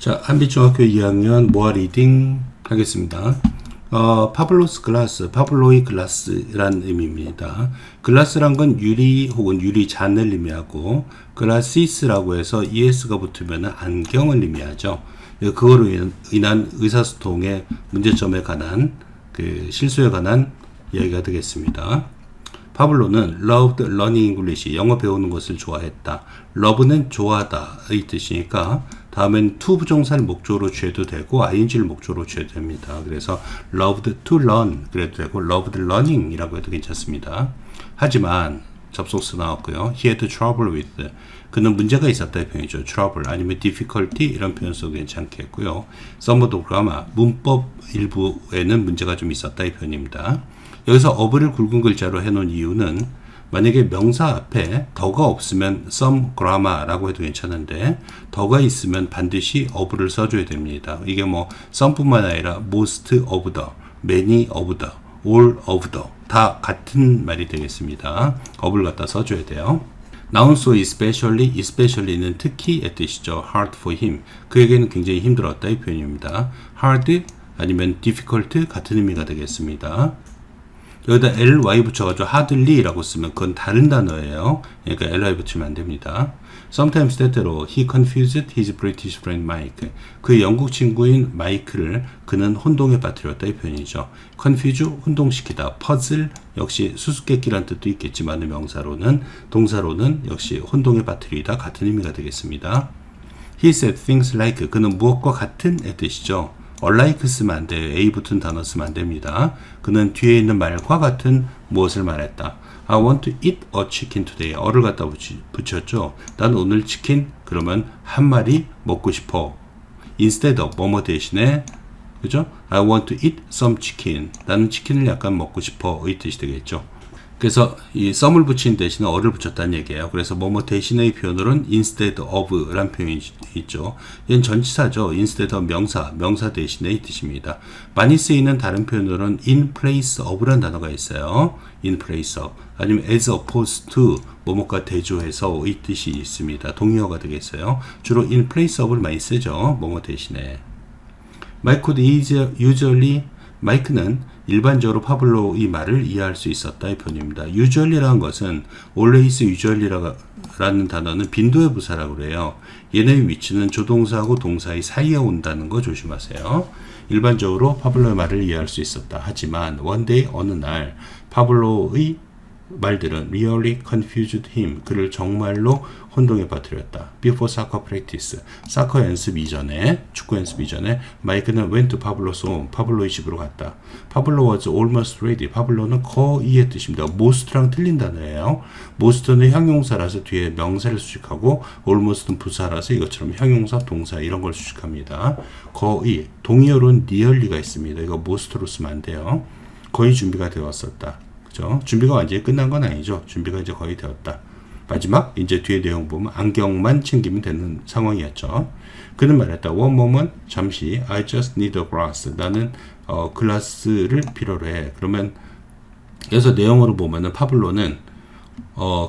자, 한빛중학교 2학년 모아 리딩 하겠습니다. 파블로스 글라스, 파블로이 글라스란 의미입니다. 글라스란 건 유리 혹은 유리잔을 의미하고, 글라시스라고 해서 es가 붙으면 안경을 의미하죠. 그거로 인한 의사소통의 문제점에 관한, 실수에 관한 이야기가 되겠습니다. 파블로는 loved learning English, 영어 배우는 것을 좋아했다. love는 좋아하다 의 뜻이니까 다음엔 to 부정사를 목적으로 취해도 되고 ing를 목적으로 취해도 됩니다. 그래서 loved to learn 그래도 되고 loved learning 이라고 해도 괜찮습니다. 하지만 접속사 나왔고요. he had trouble with, 그는 문제가 있었다의 표현이죠. trouble 아니면 difficulty 이런 표현 써도 괜찮겠고요. some of the grammar, 문법 일부에는 문제가 좀 있었다의 표현입니다. 여기서 of를 굵은 글자로 해놓은 이유는 만약에 명사 앞에 더가 없으면 some grammar라고 해도 괜찮은데 더가 있으면 반드시 of를 써줘야 됩니다. 이게 뭐 some뿐만 아니라 most of the, many of the, all of the 다 같은 말이 되겠습니다. of를 갖다 써줘야 돼요. Now so especially는 특히의 뜻이죠. hard for him, 그에게는 굉장히 힘들었다 이 표현입니다. hard 아니면 difficult 같은 의미가 되겠습니다. 여기다 ly 붙여가지고 hardly라고 쓰면 그건 다른 단어예요. 그러니까 ly 붙이면 안 됩니다. Sometimes 때때로 he confused his British friend Mike, 그의 영국 친구인 마이크를 그는 혼동에 빠뜨렸다 이 표현이죠. confuse 혼동시키다, puzzle 역시 수수께끼란 뜻도 있겠지만 명사로는, 동사로는 역시 혼동에 빠뜨리다 같은 의미가 되겠습니다. He said things like, 그는 무엇과 같은의 뜻이죠. unlike 쓰면 안 돼요. A 붙은 단어 쓰면 안 됩니다. 그는 뒤에 있는 말과 같은 무엇을 말했다. I want to eat a chicken today. 어를 갖다 붙였죠. 난 오늘 치킨, 그러면 한 마리 먹고 싶어. instead of 뭐뭐 대신에, 그죠? I want to eat some chicken. 나는 치킨을 약간 먹고 싶어 의 뜻이 되겠죠. 그래서 이 some을 붙인 대신에 어를 붙였다는 얘기예요. 그래서 뭐뭐 대신의 표현으로는 instead of 라는 표현이 있죠. 얘는 전치사죠. instead of 명사 대신의 뜻입니다. 많이 쓰이는 다른 표현으로는 in place of 라는 단어가 있어요. in place of 아니면 as opposed to 뭐뭐과 대조해서 의 뜻이 있습니다. 동의어가 되겠어요. 주로 in place of를 많이 쓰죠. 뭐뭐 대신에. Mike could usually, 마이크는 일반적으로 파블로의 말을 이해할 수 있었다 이 표현입니다. usually라는 것은 always usually라는 단어는 빈도의 부사라고 그래요. 얘네의 위치는 조동사하고 동사의 사이에 온다는 거 조심하세요. 일반적으로 파블로의 말을 이해할 수 있었다. 하지만 one day 어느 날 파블로의 말들은 really confused him, 그를 정말로 혼동에 빠뜨렸다. Before soccer practice, 사커 연습 이전에, 축구 연습 이전에 마이크는 went to Pablo's home, 파블로의 집으로 갔다. Pablo was almost ready, 파블로는 거의의 뜻입니다. most랑 틀린 단어예요. most는 형용사라서 뒤에 명사를 수식하고 almost는 부사라서 이것처럼 형용사, 동사 이런 걸 수식합니다. 거의, 동의어로는 nearly가 있습니다. 이거 most로 쓰면 안 돼요. 거의 준비가 되었었다. 그죠? 준비가 완전히 끝난 건 아니죠. 준비가 이제 거의 되었다. 마지막 이제 뒤에 내용 보면 안경만 챙기면 되는 상황이었죠. 그는 말했다. One moment, 잠시. I just need a glass. 나는 글라스를 필요로 해. 그러면 여기서 내용으로 보면은 파블로는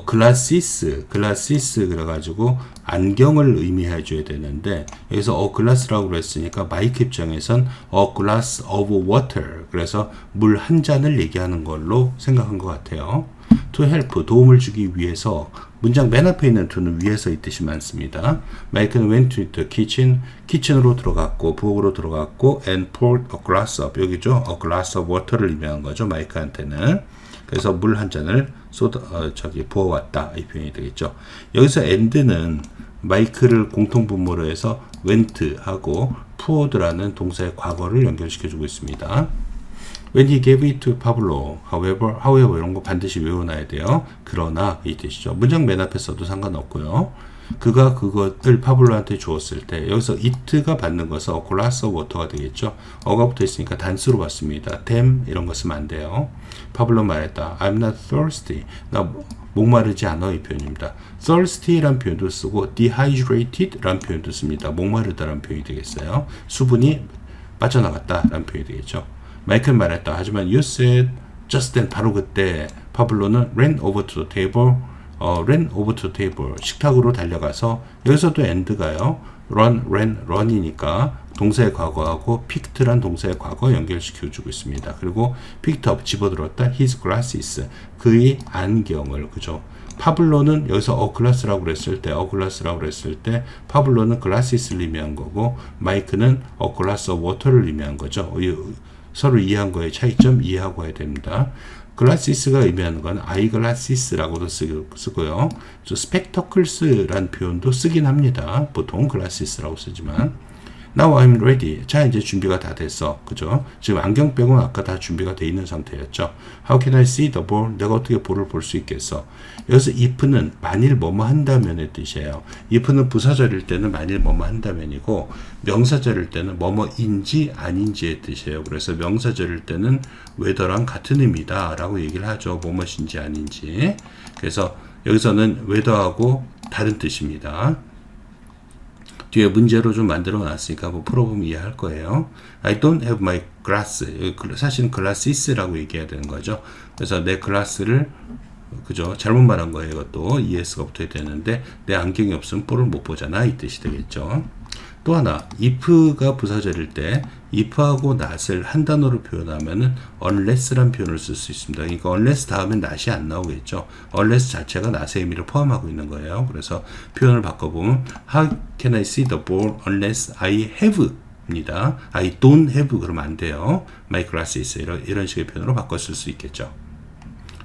글라시스 그래가지고 안경을 의미해 줘야 되는데 여기서 글라스라고 그랬으니까 마이크 입장에선 a glass of water, 그래서 물 한 잔을 얘기하는 걸로 생각한 것 같아요. to help, 도움을 주기 위해서, 문장 맨 앞에 있는 to는 위에서 이 뜻이 많습니다. 마이크는 went to the kitchen, 키친으로 들어갔고 부엌으로 들어갔고 and poured a glass of, 여기죠, a glass of water를 의미하는 거죠. 마이크한테는. 그래서 물 한 잔을 부어왔다 이 표현이 되겠죠. 여기서 and는 마이크를 공통분모로 해서 went 하고 poured라는 동사의 과거를 연결시켜주고 있습니다. When he gave it to Pablo, however 이런 거 반드시 외워놔야 돼요. 그러나 이 뜻이죠. 문장 맨 앞에 써도 상관없고요. 그가 그것을 파블로한테 주었을 때 여기서 it가 받는 것은 a glass of water가 되겠죠. 어가 붙어 있으니까 단수로 받습니다. them 이런 거 쓰면 안 돼요. 파블로 말했다. I'm not thirsty. 나 목마르지 않아 이 표현입니다. thirsty란 표현도 쓰고 dehydrated란 표현도 씁니다. 목마르다란 표현이 되겠어요. 수분이 빠져나갔다라는 표현이 되겠죠. 마이클 말했다. 하지만 you said just then, 바로 그때 파블로는 ran over to the table, ran over to table. 식탁으로 달려가서 여기서도 and가요. ran, run이니까 동사의 과거하고 picked란 동사의 과거 연결시켜주고 있습니다. 그리고 picked up, 집어들었다. his glasses, 그의 안경을, 그죠? 파블로는 여기서 glass라고 그랬을 때 파블로는 glasses를 의미한 거고 마이크는 glass of water를 의미한 거죠. 서로 이해한 거의 차이점 이해하고 해야 됩니다. glasses가 의미하는 건 eyeglasses라고도 쓰고요. spectacles라는 표현도 쓰긴 합니다. 보통 glasses라고 쓰지만 Now I'm ready. 자, 이제 준비가 다 됐어. 그죠? 지금 안경 빼고는 아까 다 준비가 돼 있는 상태였죠. How can I see the ball? 내가 어떻게 볼을 볼 수 있겠어? 여기서 if는 만일 뭐뭐 한다면의 뜻이에요. if는 부사절일 때는 만일 뭐뭐 한다면이고 명사절일 때는 뭐뭐인지 아닌지의 뜻이에요. 그래서 명사절일 때는 whether랑 같은 의미다 라고 얘기를 하죠. 뭐뭐인지 아닌지. 그래서 여기서는 whether하고 다른 뜻입니다. 뒤에 문제로 좀 만들어 놨으니까 한번 풀어보면 이해할 거예요. I don't have my glass. 사실은 glasses라고 얘기해야 되는 거죠. 그래서 내 글라스를, 그죠? 잘못 말한 거예요. 이것도 es가 붙어야 되는데 내 안경이 없으면 볼을 못 보잖아. 이 뜻이 되겠죠. 또 하나, if가 부사절일 때 if하고 not을 한 단어로 표현하면은 unless란 표현을 쓸 수 있습니다. 그러니까 unless 다음엔 not이 안 나오겠죠. unless 자체가 not의 의미를 포함하고 있는 거예요. 그래서 표현을 바꿔보면 How can I see the ball unless I have 입니다. I don't have 그러면 안 돼요. My glasses 이런 식의 표현으로 바꿔 쓸 수 있겠죠.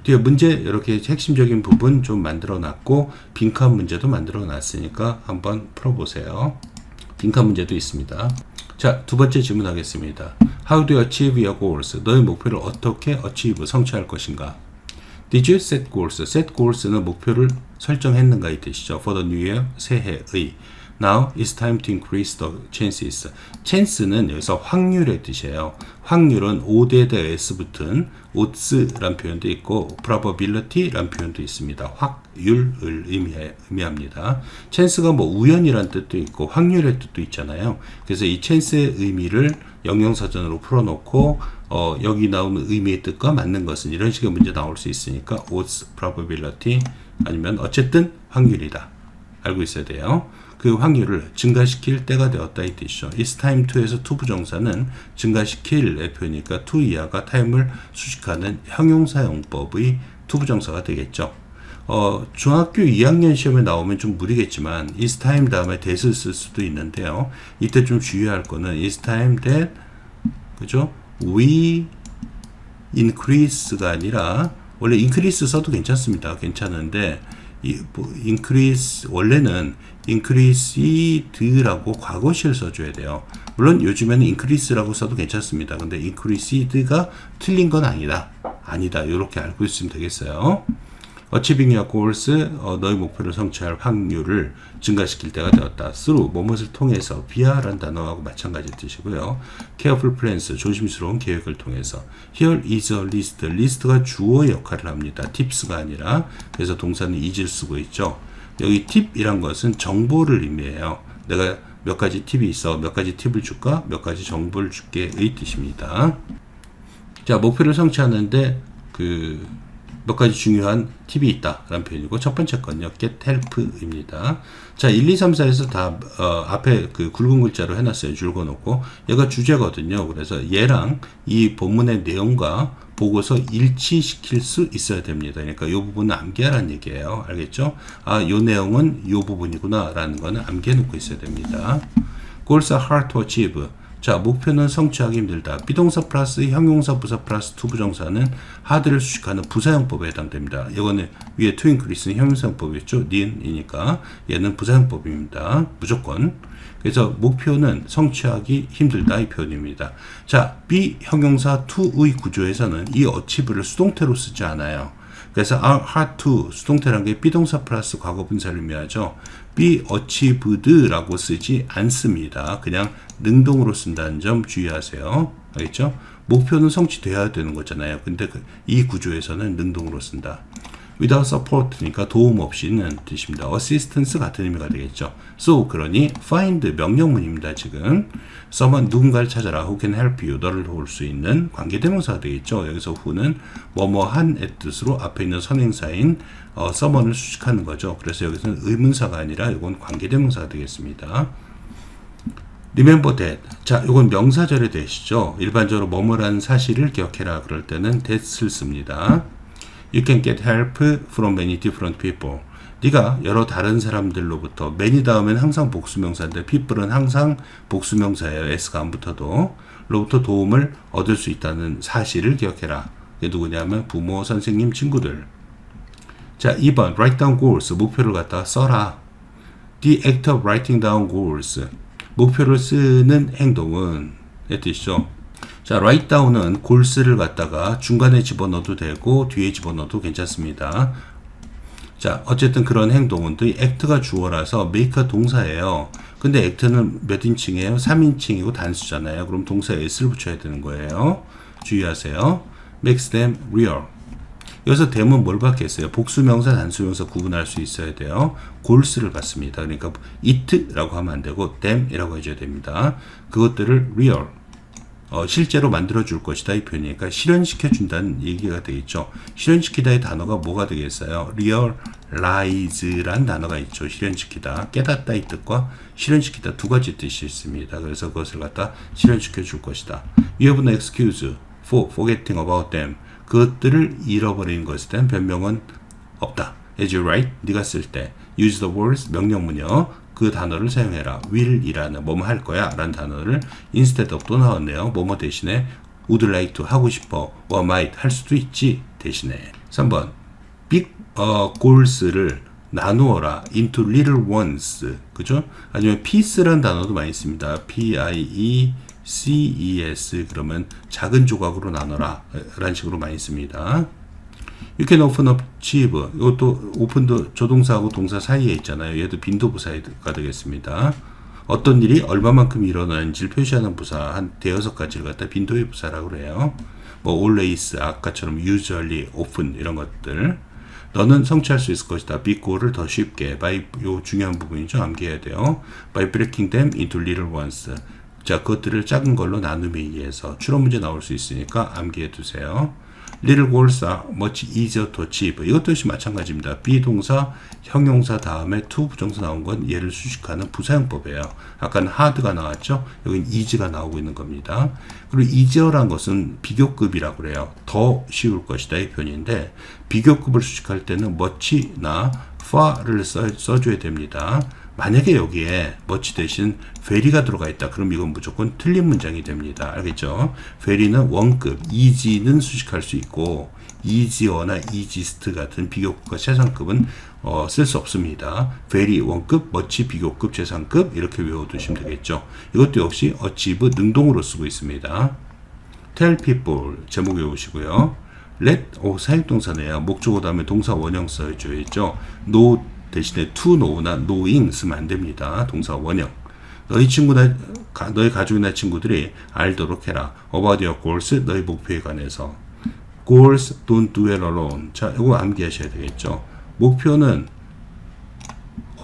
뒤에 문제 이렇게 핵심적인 부분 좀 만들어 놨고 빈칸 문제도 만들어 놨으니까 한번 풀어보세요. 빈칸 문제도 있습니다. 자, 두 번째 질문하겠습니다. How do you achieve your goals? 너의 목표를 어떻게 achieve, 성취할 것인가? Did you set goals? set goals는 목표를 설정했는가 이 뜻이죠. For the new year, 새해의. Now it's time to increase the chances. chance는 여기서 확률의 뜻이에요. 확률은 od에다 s 붙은 odds란 표현도 있고 probability란 표현도 있습니다. 확률을 의미합니다. chance가 뭐 우연이란 뜻도 있고 확률의 뜻도 있잖아요. 그래서 이 chance의 의미를 영영사전으로 풀어놓고 여기 나오는 의미의 뜻과 맞는 것은 이런 식의 문제 나올 수 있으니까 odds, probability 아니면 어쨌든 확률이다. 알고 있어야 돼요. 그 확률을 증가시킬 때가 되었다 이 뜻이죠. It's time to에서 to 부정사는 증가시킬의 표현이니까 to 이하가 time을 수식하는 형용사용법의 to 부정사가 되겠죠. 중학교 2학년 시험에 나오면 좀 무리겠지만 it's time 다음에 that을 쓸 수도 있는데요. 이때 좀 주의할 거는 it's time that, 그죠? we increase가 아니라 원래 increase 써도 괜찮습니다. 괜찮은데 increase 원래는 increased라고 과거시를 써줘야 돼요. 물론 요즘에는 increase라고 써도 괜찮습니다. 근데 increased가 틀린 건 아니다. 이렇게 알고 있으면 되겠어요. Achieving your goals, 너의 목표를 성취할 확률을 증가시킬 때가 되었다. through, 뭐뭇을 통해서, via라는 단어하고 마찬가지 뜻이고요. careful plans, 조심스러운 계획을 통해서. Here is a list, list가 주어의 역할을 합니다. tips가 아니라, 그래서 동사는 is를 쓰고 있죠. 여기 팁이란 것은 정보를 의미해요. 내가 몇 가지 팁이 있어, 몇 가지 팁을 줄까, 몇 가지 정보를 줄게의 뜻입니다. 자, 목표를 성취하는데 몇 가지 중요한 팁이 있다 라는 표현이고 첫 번째 건요 get help입니다. 자, 1, 2, 3, 4에서 다 앞에 굵은 글자로 해놨어요. 줄 그어놓고 얘가 주제거든요. 그래서 얘랑 이 본문의 내용과 보고서 일치시킬 수 있어야 됩니다. 그러니까 이 부분은 암기하라는 얘기예요. 알겠죠? 이 내용은 이 부분이구나 라는 거는 암기해 놓고 있어야 됩니다. Goals are hard to achieve. 자, 목표는 성취하기 힘들다. 비동사 플러스 형용사 부사 플러스 to 부정사는 hard를 수식하는 부사형법에 해당됩니다. 이거는 위에 to increase는 형용사형법이었죠. 니은이니까 얘는 부사형법입니다. 무조건. 그래서 목표는 성취하기 힘들다 이 표현입니다. 자, 비형용사 to의 구조에서는 이 achieve를 수동태로 쓰지 않아요. 그래서 are hard to 수동태라는 게 비동사 플러스 과거 분사를 의미하죠. be achieved라고 쓰지 않습니다. 그냥 능동으로 쓴다는 점 주의하세요. 알겠죠? 목표는 성취돼야 되는 거잖아요. 근데 이 구조에서는 능동으로 쓴다. without support니까 도움 없이는 뜻입니다. assistance 같은 의미가 되겠죠. so 그러니 find 명령문입니다. 지금 someone 누군가를 찾아라 who can help you 너를 도울 수 있는 관계대명사가 되겠죠. 여기서 who는 뭐뭐한의 뜻으로 앞에 있는 선행사인 someone을 수식하는 거죠. 그래서 여기서는 의문사가 아니라 이건 관계대명사가 되겠습니다. remember that. 자, 이건 명사절에 되시죠. 일반적으로 뭐뭐라는 사실을 기억해라 그럴 때는 that을 씁니다. You can get help from many different people. 네가 여러 다른 사람들로부터 many 다음엔 항상 복수명사인데 people은 항상 복수명사예요. s가 안 붙어도 로부터 도움을 얻을 수 있다는 사실을 기억해라. 이게 누구냐면 부모, 선생님, 친구들. 자, 2번 write down goals. 목표를 갖다가 써라. The act of writing down goals. 목표를 쓰는 행동은 의 뜻이죠. 자, write down은 goals를 갖다가 중간에 집어넣어도 되고 뒤에 집어넣어도 괜찮습니다. 자, 어쨌든 그런 행동은 또 이 act가 주어라서 make가 동사예요. 근데 act는 몇 인칭이에요? 3인칭이고 단수잖아요. 그럼 동사에 s를 붙여야 되는 거예요. 주의하세요. makes them real. 여기서 them은 뭘 받겠어요? 복수명사, 단수명사 구분할 수 있어야 돼요. goals를 받습니다. 그러니까 it라고 하면 안 되고 them이라고 해줘야 됩니다. 그것들을 real, 실제로 만들어줄 것이다 이 표현이니까 실현시켜 준다는 얘기가 되겠죠. 실현시키다의 단어가 뭐가 되겠어요? realize라는 단어가 있죠. 실현시키다, 깨닫다 이 뜻과 실현시키다 두 가지 뜻이 있습니다. 그래서 그것을 갖다 실현시켜 줄 것이다. You have no excuse for forgetting about them. 그것들을 잃어버리는 것에 대한 변명은 없다. As you write, 네가 쓸 때 use the words, 명령문이요. 그 단어를 사용해라. will이라는 뭐뭐 할 거야 라는 단어를 instead of 또 나왔네요. 뭐뭐 대신에 would like to 하고 싶어 or might 할 수도 있지 대신에. 3번 big goals를 나누어라 into little ones. 그죠? 아니면 piece라는 단어도 많이 씁니다. PIECES 그러면 작은 조각으로 나눠라 라는 식으로 많이 씁니다. You can often achieve. 이것도 open도 조동사하고 동사 사이에 있잖아요. 얘도 빈도부사가 되겠습니다. 어떤 일이 얼마만큼 일어나는지를 표시하는 부사 한 대여섯 가지를 갖다 빈도의 부사라고 그래요. 뭐 always, 아까처럼 usually, often 이런 것들. 너는 성취할 수 있을 것이다. big goal을 더 쉽게. by 요 중요한 부분이죠. 암기해야 돼요. by breaking them into little ones. 자, 그것들을 작은 걸로 나눔에 의해서 추론 문제 나올 수 있으니까 암기해 두세요. Little goals are much easier to achieve. 이것도 역시 마찬가지입니다. 비동사, 형용사 다음에 to 부정사 나온 건 얘를 수식하는 부사용법이에요. 아까는 hard가 나왔죠? 여긴 easy가 나오고 있는 겁니다. 그리고 easier란 것은 비교급이라고 그래요. 더 쉬울 것이다 이 표현인데 비교급을 수식할 때는 much나 far를 써줘야 됩니다. 만약에 여기에 much 대신 very가 들어가 있다. 그럼 이건 무조건 틀린 문장이 됩니다. 알겠죠? very는 원급, easy는 수식할 수 있고 easier나 easiest 같은 비교급과 최상급은 쓸 수 없습니다. very 원급, much 비교급, 최상급 이렇게 외워두시면 되겠죠. 이것도 역시 achieve 능동으로 쓰고 있습니다. tell people 제목 외우시고요. let 사역동사네요. 목적어 다음에 동사 원형 써줘야죠. know 대신에 to know나 knowing 쓰면 안 됩니다. 동사 원형. 너희 가족이나 친구들이 알도록 해라. about your goals, 너희 목표에 관해서. goals don't do it alone. 자, 이거 암기하셔야 되겠죠. 목표는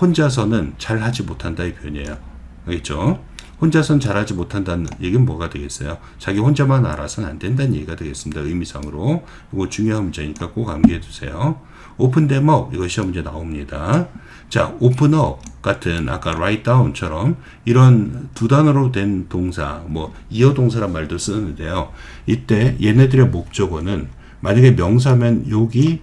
혼자서는 잘하지 못한다 이 표현이에요. 알겠죠? 혼자서는 잘하지 못한다는 얘기는 뭐가 되겠어요? 자기 혼자만 알아서는 안 된다는 얘기가 되겠습니다. 의미상으로. 이거 중요한 문제니까 꼭 암기해 두세요. open them up. 이거 시험 문제 나옵니다. 자, open up 같은 아까 write down처럼 이런 두 단어로 된 동사, 뭐 이어 동사란 말도 쓰는데요. 이때 얘네들의 목적어는 만약에 명사면 여기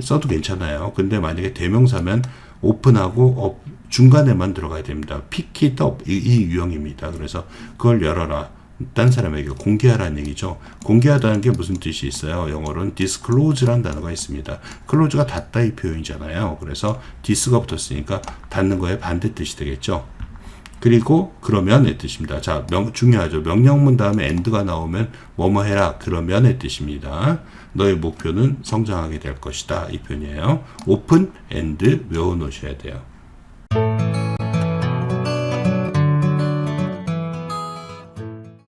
써도 괜찮아요. 근데 만약에 대명사면 open하고 up 중간에만 들어가야 됩니다. pick it up 이 유형입니다. 그래서 그걸 열어라. 딴 사람에게 공개하라는 얘기죠. 공개하다는 게 무슨 뜻이 있어요? 영어로는 disclose라는 단어가 있습니다. close가 닫다 이 표현이잖아요. 그래서 dis가 붙었으니까 닫는 거에 반대 뜻이 되겠죠. 그리고 그러면의 뜻입니다. 자, 중요하죠. 명령문 다음에 and가 나오면 뭐뭐 해라. 그러면의 뜻입니다. 너의 목표는 성장하게 될 것이다. 이 표현이에요. open and 외워 놓으셔야 돼요.